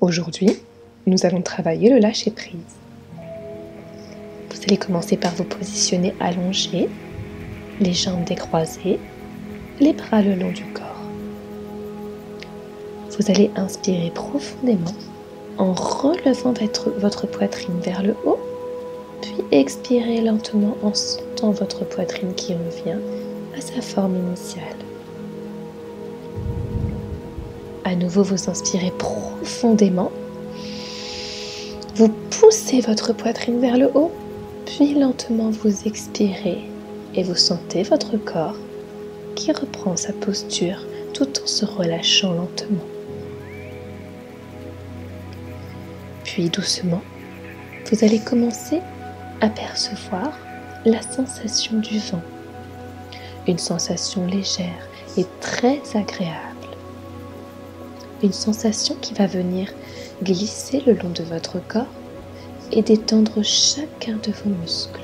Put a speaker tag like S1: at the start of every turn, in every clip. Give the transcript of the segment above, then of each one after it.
S1: Aujourd'hui, nous allons travailler le lâcher-prise. Vous allez commencer par vous positionner allongé, les jambes décroisées, les bras le long du corps. Vous allez inspirer profondément en relevant votre poitrine vers le haut, puis expirer lentement en sentant votre poitrine qui revient à sa forme initiale. À nouveau, vous inspirez profondément. Vous poussez votre poitrine vers le haut, puis lentement vous expirez et vous sentez votre corps qui reprend sa posture tout en se relâchant lentement. Puis doucement, vous allez commencer à percevoir la sensation du vent. Une sensation légère et très agréable. Une sensation qui va venir glisser le long de votre corps et détendre chacun de vos muscles.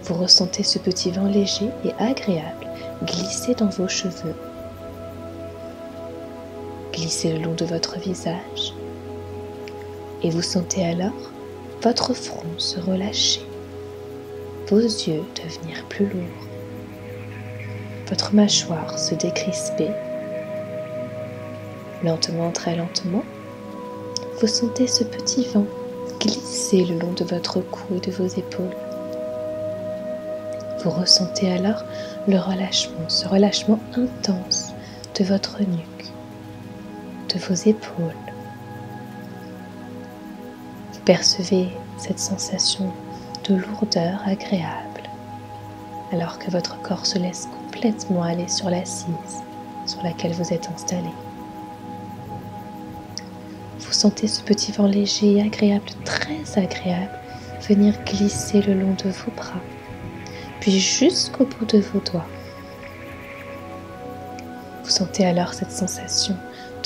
S1: Vous ressentez ce petit vent léger et agréable glisser dans vos cheveux, glisser le long de votre visage, et vous sentez alors votre front se relâcher, vos yeux devenir plus lourds, votre mâchoire se décrisper. Lentement, très lentement, vous sentez ce petit vent glisser le long de votre cou et de vos épaules. Vous ressentez alors le relâchement, ce relâchement intense de votre nuque, de vos épaules. Vous percevez cette sensation de lourdeur agréable, alors que votre corps se laisse complètement aller sur l'assise sur laquelle vous êtes installé. Vous sentez ce petit vent léger et agréable, très agréable, venir glisser le long de vos bras, puis jusqu'au bout de vos doigts. Vous sentez alors cette sensation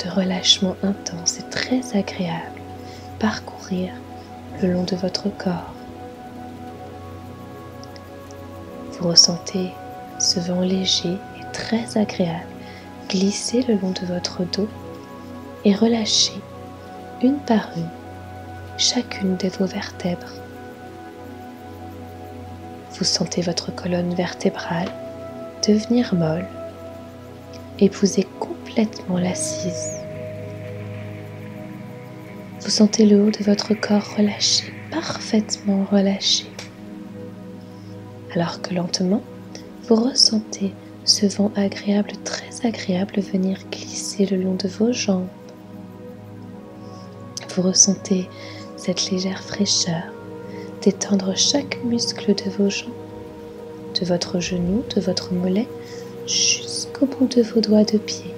S1: de relâchement intense et très agréable parcourir le long de votre corps. Vous ressentez ce vent léger et très agréable glisser le long de votre dos et relâcher une par une, chacune de vos vertèbres. Vous sentez votre colonne vertébrale devenir molle, épouser complètement l'assise. Vous sentez le haut de votre corps relâché, parfaitement relâché. Alors que lentement, vous ressentez ce vent agréable, très agréable, venir glisser le long de vos jambes. Vous ressentez cette légère fraîcheur détendre chaque muscle de vos jambes, de votre genou, de votre mollet, jusqu'au bout de vos doigts de pied.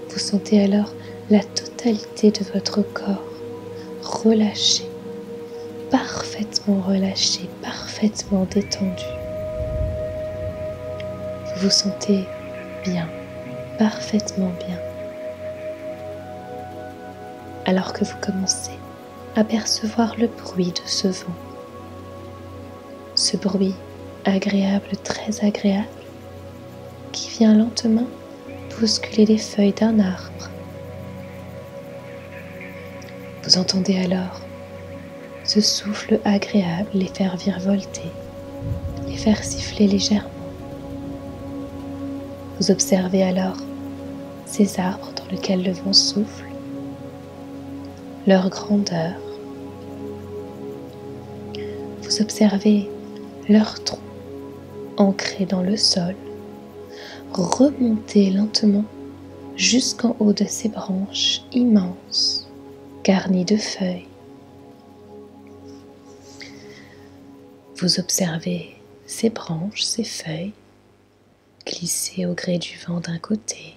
S1: Vous sentez alors la totalité de votre corps relâché, parfaitement détendu. Vous vous sentez bien, parfaitement bien. Alors que vous commencez à percevoir le bruit de ce vent. Ce bruit agréable, très agréable, qui vient lentement bousculer les feuilles d'un arbre. Vous entendez alors ce souffle agréable les faire virevolter, les faire siffler légèrement. Vous observez alors ces arbres dans lesquels le vent souffle, leur grandeur. Vous observez leur tronc ancré dans le sol, remonter lentement jusqu'en haut de ces branches immenses, garnies de feuilles. Vous observez ces branches, ces feuilles, glisser au gré du vent d'un côté,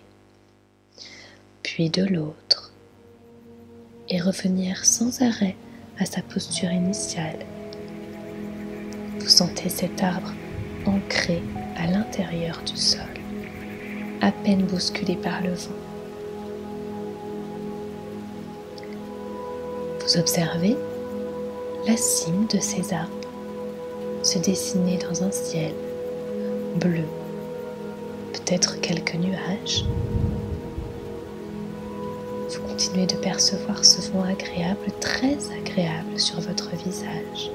S1: puis de l'autre, et revenir sans arrêt à sa posture initiale. Vous sentez cet arbre ancré à l'intérieur du sol, à peine bousculé par le vent. Vous observez la cime de ces arbres se dessiner dans un ciel bleu, peut-être quelques nuages. Vous continuez de percevoir ce vent agréable, très agréable sur votre visage.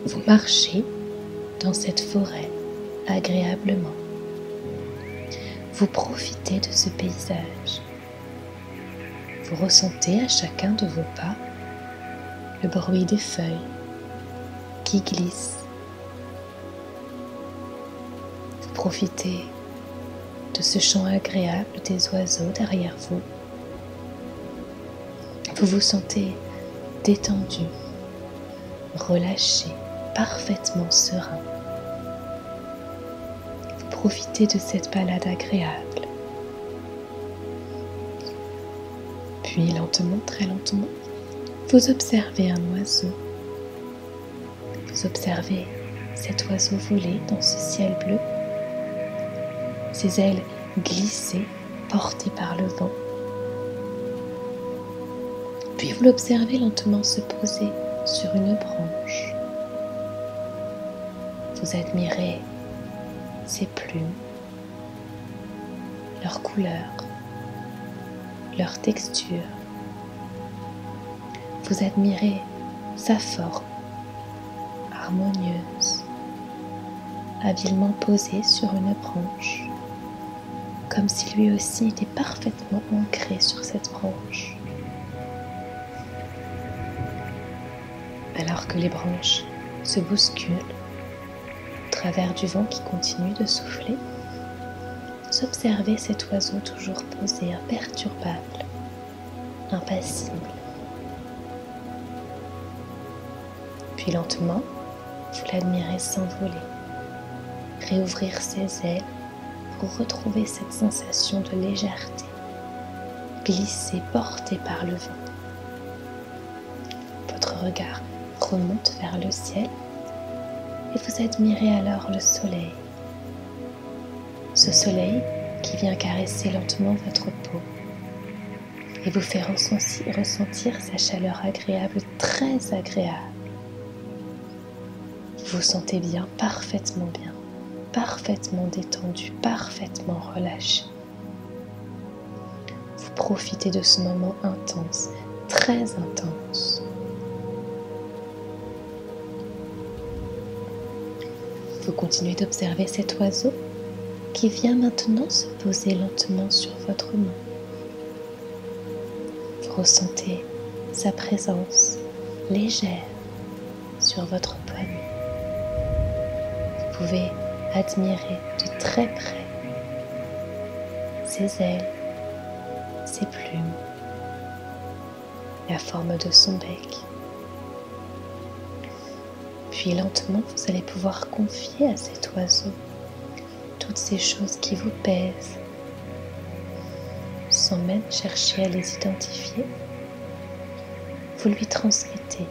S1: Vous marchez dans cette forêt agréablement. Vous profitez de ce paysage. Vous ressentez à chacun de vos pas le bruit des feuilles qui glissent. Vous profitez de ce chant agréable des oiseaux derrière vous. Vous vous sentez détendu, relâché, parfaitement serein. Vous profitez de cette balade agréable. Puis lentement, très lentement, vous observez un oiseau. Vous observez cet oiseau voler dans ce ciel bleu, ses ailes glissées, portées par le vent. Puis vous l'observez lentement se poser sur une branche. Vous admirez ses plumes, leur couleur, leur texture. Vous admirez sa forme harmonieuse, habilement posée sur une branche, comme si lui aussi était parfaitement ancré sur cette branche. Alors que les branches se bousculent au travers du vent qui continue de souffler, vous observez cet oiseau toujours posé, imperturbable, impassible. Puis lentement, vous l'admirez s'envoler, réouvrir ses ailes pour retrouver cette sensation de légèreté, glisser, porté par le vent. Votre regard remonte vers le ciel et vous admirez alors le soleil. Ce soleil qui vient caresser lentement votre peau et vous fait ressentir sa chaleur agréable, très agréable. Vous vous sentez bien, parfaitement détendu, parfaitement relâché. Vous profitez de ce moment intense, très intense. Vous continuez d'observer cet oiseau qui vient maintenant se poser lentement sur votre main. Vous ressentez sa présence légère sur votre poignet. Vous pouvez admirer de très près ses ailes, ses plumes, la forme de son bec. Puis lentement, vous allez pouvoir confier à cet oiseau toutes ces choses qui vous pèsent, sans même chercher à les identifier. Vous lui transmettez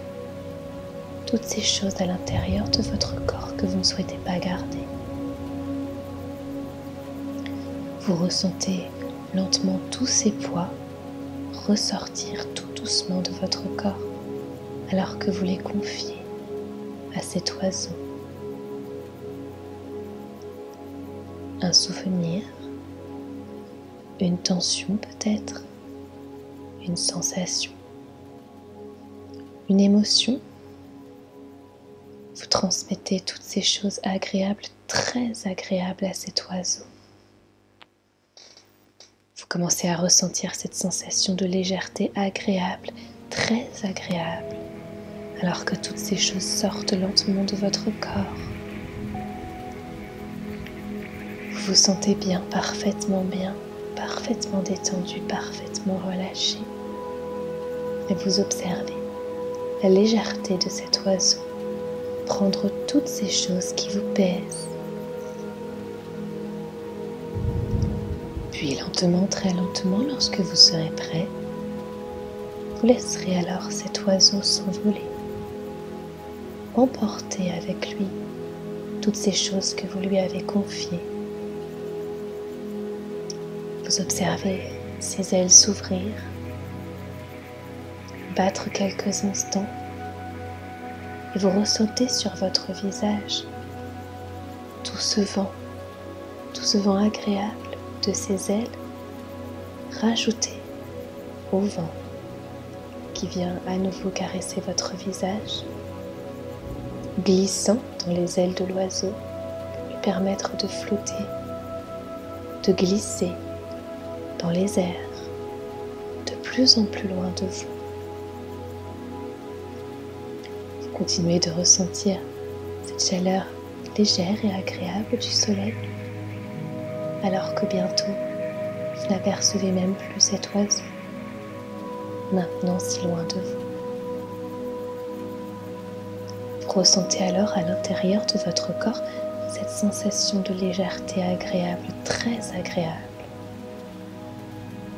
S1: toutes ces choses à l'intérieur de votre corps que vous ne souhaitez pas garder. Vous ressentez lentement tous ces poids ressortir tout doucement de votre corps alors que vous les confiez à cet oiseau. Un souvenir, une tension peut-être, une sensation, une émotion. Vous transmettez toutes ces choses agréables, très agréables à cet oiseau. Vous commencez à ressentir cette sensation de légèreté agréable, très agréable, alors que toutes ces choses sortent lentement de votre corps. Vous vous sentez bien, parfaitement détendu, parfaitement relâché. Et vous observez la légèreté de cet oiseau prendre toutes ces choses qui vous pèsent. Puis lentement, très lentement, lorsque vous serez prêt, vous laisserez alors cet oiseau s'envoler, emporter avec lui toutes ces choses que vous lui avez confiées. Vous observez ses ailes s'ouvrir, battre quelques instants, et vous ressentez sur votre visage tout ce vent agréable de ses ailes, rajoutez au vent qui vient à nouveau caresser votre visage, glissant dans les ailes de l'oiseau, lui permettre de flotter, de glisser dans les airs, de plus en plus loin de vous. Vous continuez de ressentir cette chaleur légère et agréable du soleil, alors que bientôt, vous n'apercevez même plus cet oiseau, maintenant si loin de vous. Vous ressentez alors à l'intérieur de votre corps cette sensation de légèreté agréable, très agréable.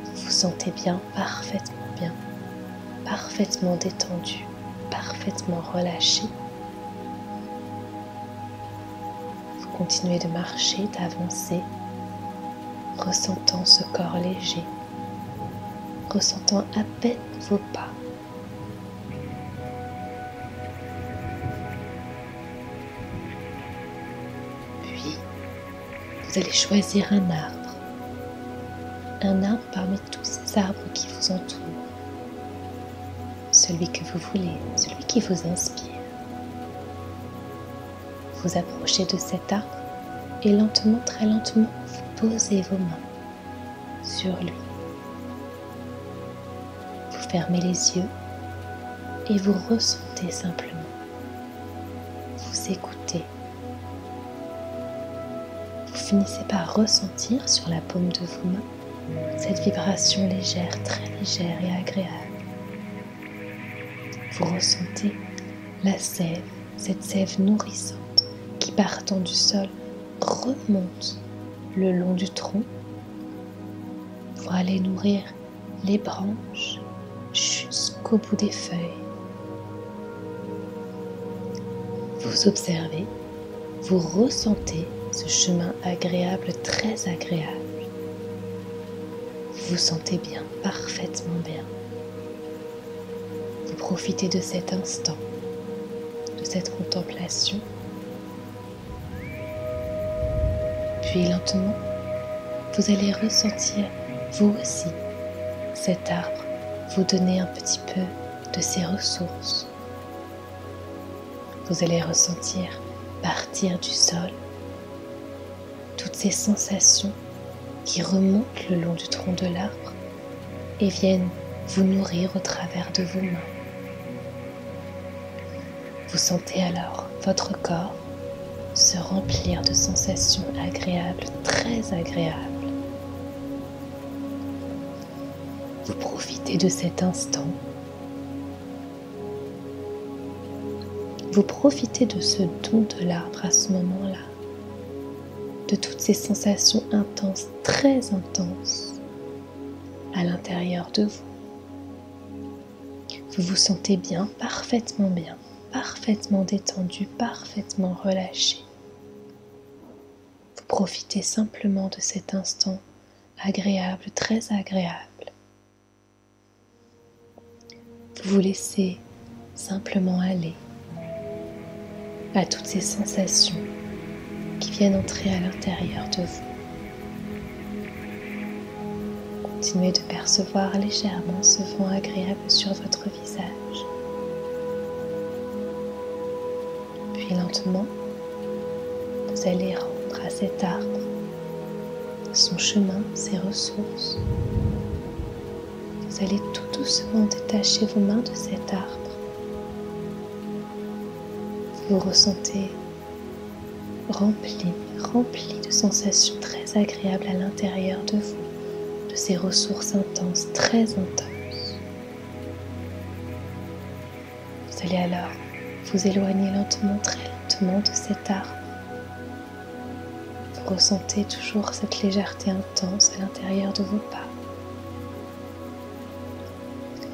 S1: Vous vous sentez bien, parfaitement détendu, parfaitement relâché. Vous continuez de marcher, d'avancer, ressentant ce corps léger, ressentant à peine vos pas. Puis, vous allez choisir un arbre parmi tous ces arbres qui vous entourent, celui que vous voulez, celui qui vous inspire. Vous approchez de cet arbre et lentement, très lentement, vous posez vos mains sur lui. Vous fermez les yeux et vous ressentez simplement. Vous écoutez. Vous finissez par ressentir sur la paume de vos mains cette vibration légère, très légère et agréable. Vous ressentez la sève, cette sève nourrissante qui, partant du sol, remonte le long du tronc pour aller nourrir les branches jusqu'au bout des feuilles. Vous observez, vous ressentez ce chemin agréable, très agréable. Vous vous sentez bien, parfaitement bien. Vous profitez de cet instant, de cette contemplation. Puis lentement, vous allez ressentir, vous aussi, cet arbre vous donner un petit peu de ses ressources. Vous allez ressentir partir du sol toutes ces sensations qui remontent le long du tronc de l'arbre et viennent vous nourrir au travers de vos mains. Vous sentez alors votre corps se remplir de sensations agréables, très agréables. Vous profitez de cet instant. Vous profitez de ce don de l'arbre à ce moment-là, de toutes ces sensations intenses, très intenses, à l'intérieur de vous. Vous vous sentez bien, parfaitement détendu, parfaitement relâché. Vous profitez simplement de cet instant agréable, très agréable. Vous vous laissez simplement aller à toutes ces sensations qui viennent entrer à l'intérieur de vous. Continuez de percevoir légèrement ce vent agréable sur votre visage. Puis lentement, vous allez rendre à cet arbre son chemin, ses ressources. Vous allez tout doucement détacher vos mains de cet arbre. Vous vous ressentez rempli de sensations très agréables à l'intérieur de vous, de ces ressources intenses, très intenses. Vous allez alors vous éloigner lentement, très lentement de cet arbre. Vous ressentez toujours cette légèreté intense à l'intérieur de vos pas.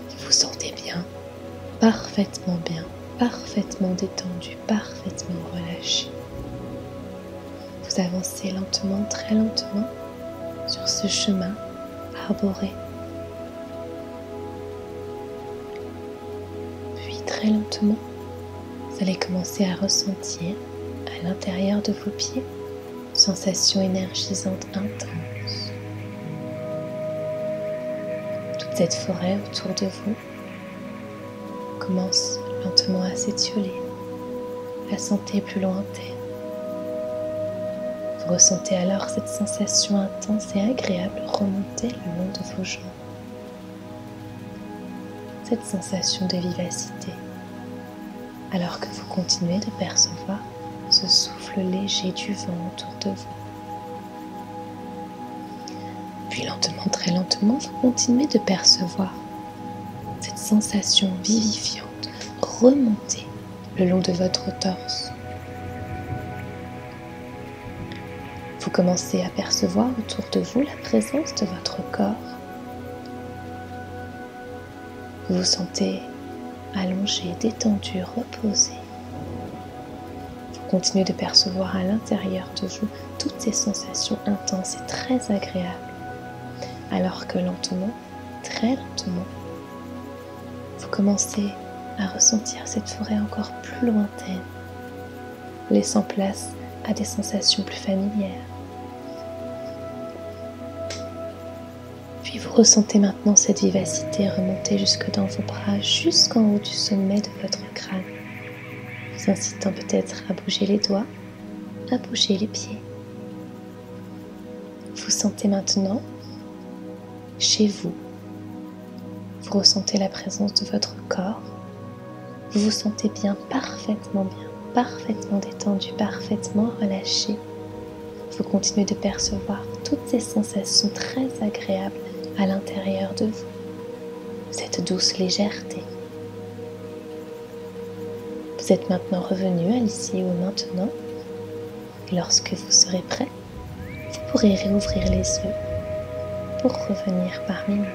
S1: Vous vous sentez bien, parfaitement détendu, parfaitement relâché. Vous avancez lentement, très lentement sur ce chemin arboré. Puis très lentement, vous allez commencer à ressentir à l'intérieur de vos pieds une sensation énergisante intense. Cette forêt autour de vous commence lentement à s'étioler, la santé plus lointaine. Vous ressentez alors cette sensation intense et agréable remonter le long de vos jambes. Cette sensation de vivacité, alors que vous continuez de percevoir ce souffle léger du vent autour de vous. Puis lentement, très lentement, vous continuez de percevoir cette sensation vivifiante remonter le long de votre torse. Vous commencez à percevoir autour de vous la présence de votre corps. Vous vous sentez allongé, détendu, reposé. Vous continuez de percevoir à l'intérieur de vous toutes ces sensations intenses et très agréables. Alors que lentement, très lentement, vous commencez à ressentir cette forêt encore plus lointaine, laissant place à des sensations plus familières. Puis vous ressentez maintenant cette vivacité remonter jusque dans vos bras, jusqu'en haut du sommet de votre crâne, vous incitant peut-être à bouger les doigts, à bouger les pieds. Vous sentez maintenant chez vous. Vous ressentez la présence de votre corps. Vous vous sentez bien, parfaitement détendu, parfaitement relâché. Vous continuez de percevoir toutes ces sensations très agréables à l'intérieur de vous. Cette douce légèreté. Vous êtes maintenant revenu à l'ici et au maintenant. Et lorsque vous serez prêt, vous pourrez réouvrir les yeux pour revenir parmi nous.